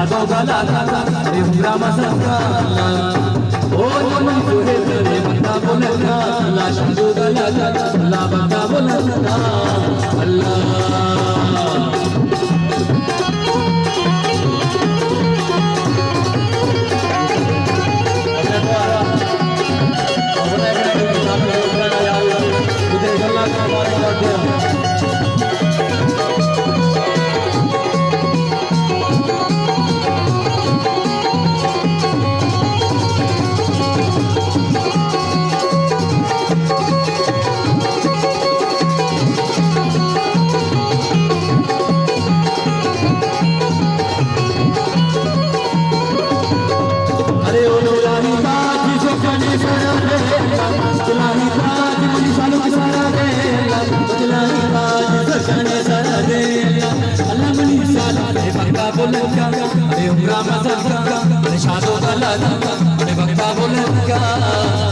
शादो गला अरे उमरा मसका ओ मन तुहे तेरे बंदा बोलना ला शादो गला ला बंदा बोलना अल्लाह शादो गला बक्ता बोल